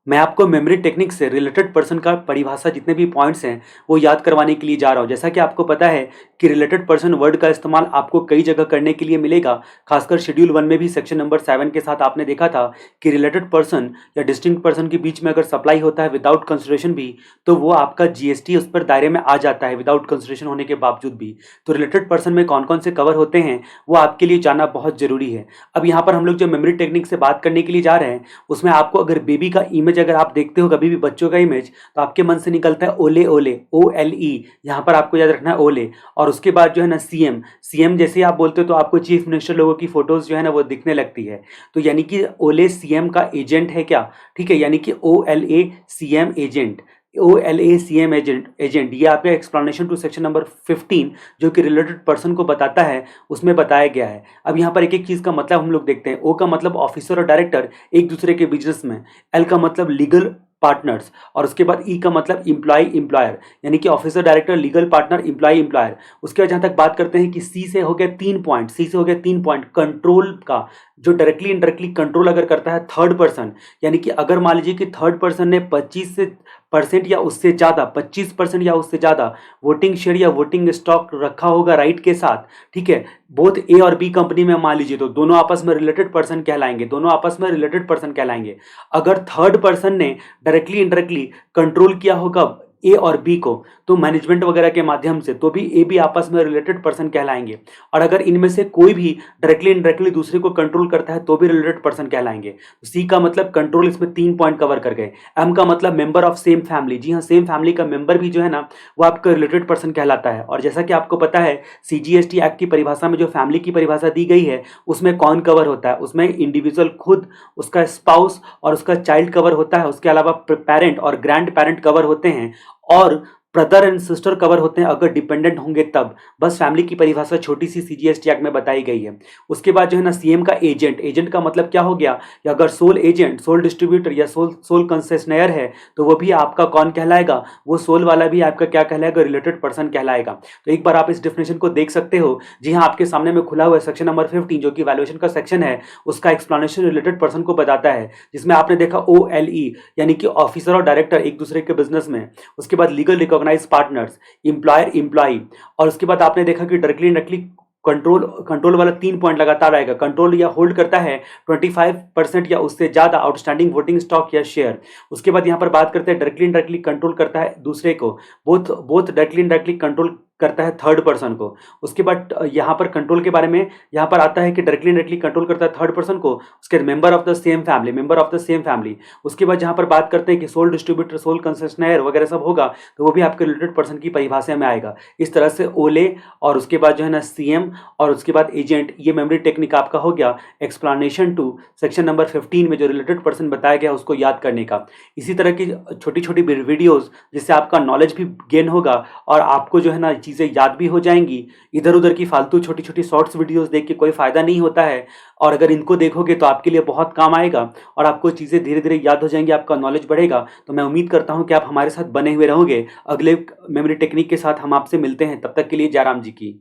मैं आपको memory technique से रिलेटेड पर्सन का परिभाषा जितने भी पॉइंट्स हैं वो याद करवाने के लिए जा रहा हूँ। जैसा कि आपको पता है कि रिलेटेड पर्सन वर्ड का इस्तेमाल आपको कई जगह करने के लिए मिलेगा। खासकर शेड्यूल 1 में भी सेक्शन नंबर 7 के साथ आपने देखा था कि रिलेटेड पर्सन या डिस्टिंक्ट पर्सन के बीच में अगर सप्लाई होता है विदाउट कंसिडरेशन भी, तो वो आपका जीएसटी उस पर दायरे में आ जाता है विदाउट कंसिडरेशन होने के बावजूद भी। तो रिलेटेड पर्सन में कौन कौन से कवर होते हैं वो आपके लिए जानना बहुत जरूरी है। अब यहाँ पर हम लोग जो मेमोरी टेक्निक से बात करने के लिए जा रहे हैं उसमें आपको अगर बेबी का इमेज अगर आप देखते हो कभी भी बच्चों का इमेज, तो आपके मन से निकलता है ओले ओले, ओ एल ई। यहाँ पर आपको याद रखना है ओले। और उसके बाद जो है ना सीएम, सीएम जैसे ही आप बोलते हो तो आपको चीफ मिनिस्टर लोगों की फोटोज जो है ना वो दिखने लगती है। तो यानी कि ओले सीएम का एजेंट है क्या? ठीक है, यानी कि O L A CM agent, O L A C M agent agent ये आपका एक्सप्लेनेशन टू सेक्शन नंबर 15 जो कि रिलेटेड पर्सन को बताता है उसमें बताया गया है। अब यहाँ पर एक एक चीज़ का मतलब हम लोग देखते हैं। ओ का मतलब ऑफिसर और डायरेक्टर एक दूसरे के बिजनेस में, एल का मतलब लीगल पार्टनर्स, और उसके बाद ई का मतलब इम्प्लॉय एम्प्लॉयर, यानी कि officer director legal partner employee employer. उसके बाद जहाँ तक बात करते हैं कि सी से हो गया 3 पॉइंट, सी से हो गया 3 पॉइंट कंट्रोल का, जो डायरेक्टली इनडायरेक्टली कंट्रोल अगर करता है थर्ड पर्सन, यानी कि अगर मान लीजिए कि थर्ड पर्सन ने 25% या उससे ज़्यादा 25% या उससे ज़्यादा वोटिंग शेयर या वोटिंग स्टॉक रखा होगा राइट के साथ, ठीक है, बोथ ए और बी कंपनी में मान लीजिए, तो दोनों आपस में रिलेटेड पर्सन कहलाएंगे, दोनों आपस में रिलेटेड पर्सन कहलाएंगे। अगर थर्ड पर्सन ने डायरेक्टली इनडायरेक्टली कंट्रोल किया होगा ए और बी को, तो मैनेजमेंट वगैरह के माध्यम से, तो भी ए बी आपस में रिलेटेड पर्सन कहलाएंगे। और अगर इनमें से कोई भी डायरेक्टली इनडायरेक्टली दूसरे को कंट्रोल करता है तो भी रिलेटेड पर्सन कहलाएंगे। सी का मतलब कंट्रोल, इसमें 3 पॉइंट कवर कर गए। एम का मतलब मेंबर ऑफ सेम फैमिली, जी हाँ, सेम फैमिली का मेंबर भी जो है ना वो आपका रिलेटेड पर्सन कहलाता है। और जैसा कि आपको पता है सीजीएसटी एक्ट की परिभाषा में जो फैमिली की परिभाषा दी गई है उसमें कौन कवर होता है? उसमें इंडिविजुअल खुद, उसका स्पाउस और उसका चाइल्ड कवर होता है। उसके अलावा पेरेंट और ग्रैंड पेरेंट कवर होते हैं, और ब्रदर एंड सिस्टर कवर होते हैं अगर डिपेंडेंट होंगे तब। बस फैमिली की परिभाषा छोटी सी सीजीएसटी एक्ट में बताई गई है। उसके बाद जो है ना सीएम का एजेंट, एजेंट का मतलब क्या हो गया कि अगर सोल एजेंट, सोल डिस्ट्रीब्यूटर या सोल कंसेशनर है तो वो भी आपका कौन कहलाएगा? वो सोल वाला भी आपका क्या कहलाएगा? रिलेटेड पर्सन कहलाएगा। तो एक बार आप इस डेफिनेशन को देख सकते हो। जी हाँ, आपके सामने में खुला हुआ है सेक्शन नंबर 15 जो कि वैल्यूएशन का सेक्शन है, उसका एक्सप्लेनेशन रिलेटेड पर्सन को बताता है, जिसमें आपने देखा ओ एल ई यानी कि ऑफिसर और डायरेक्टर एक दूसरे के बिजनेस में। उसके बाद legal recognise partners, employer employee, और उसके बाद आपने देखा कि डायरेक्टली इनडायरेक्टली कंट्रोल, कंट्रोल वाला 3 पॉइंट लगातार आएगा। कंट्रोल या होल्ड करता है 25% या उससे ज्यादा आउटस्टैंडिंग वोटिंग स्टॉक या शेयर। उसके बाद यहाँ पर बात करते हैं डायरेक्टली इनडायरेक्टली कंट्रोल करता है दूसरे को, both both directly indirectly control करता है थर्ड पर्सन को। उसके बाद यहाँ पर कंट्रोल के बारे में यहाँ पर आता है कि डायरेक्टली इनडायरेक्टली कंट्रोल करता है थर्ड पर्सन को। उसके बाद member of the same family, member of the same family. उसके बाद जहाँ पर बात करते हैं कि सोल डिस्ट्रीब्यूटर, सोल कंसेशनर वगैरह सब होगा, तो वो भी आपके रिलेटेड पर्सन की परिभाषा में आएगा। इस तरह से ओले और उसके बाद जो है ना सीएम और उसके बाद एजेंट, ये मेमोरी टेक्निक आपका हो गया एक्सप्लेनेशन टू सेक्शन नंबर 15 में जो रिलेटेड पर्सन बताया गया उसको याद करने का। इसी तरह की छोटी छोटी वीडियोस जिससे आपका नॉलेज भी गेन होगा और आपको जो है ना चीज़ें याद भी हो जाएंगी। इधर उधर की फालतू छोटी छोटी शॉर्ट्स वीडियोस देख के कोई फ़ायदा नहीं होता है, और अगर इनको देखोगे तो आपके लिए बहुत काम आएगा और आपको चीज़ें धीरे धीरे याद हो जाएंगी, आपका नॉलेज बढ़ेगा। तो मैं उम्मीद करता हूँ कि आप हमारे साथ बने हुए रहोगे। अगले मेमोरी टेक्निक के साथ हम आपसे मिलते हैं, तब तक के लिए जय राम जी की।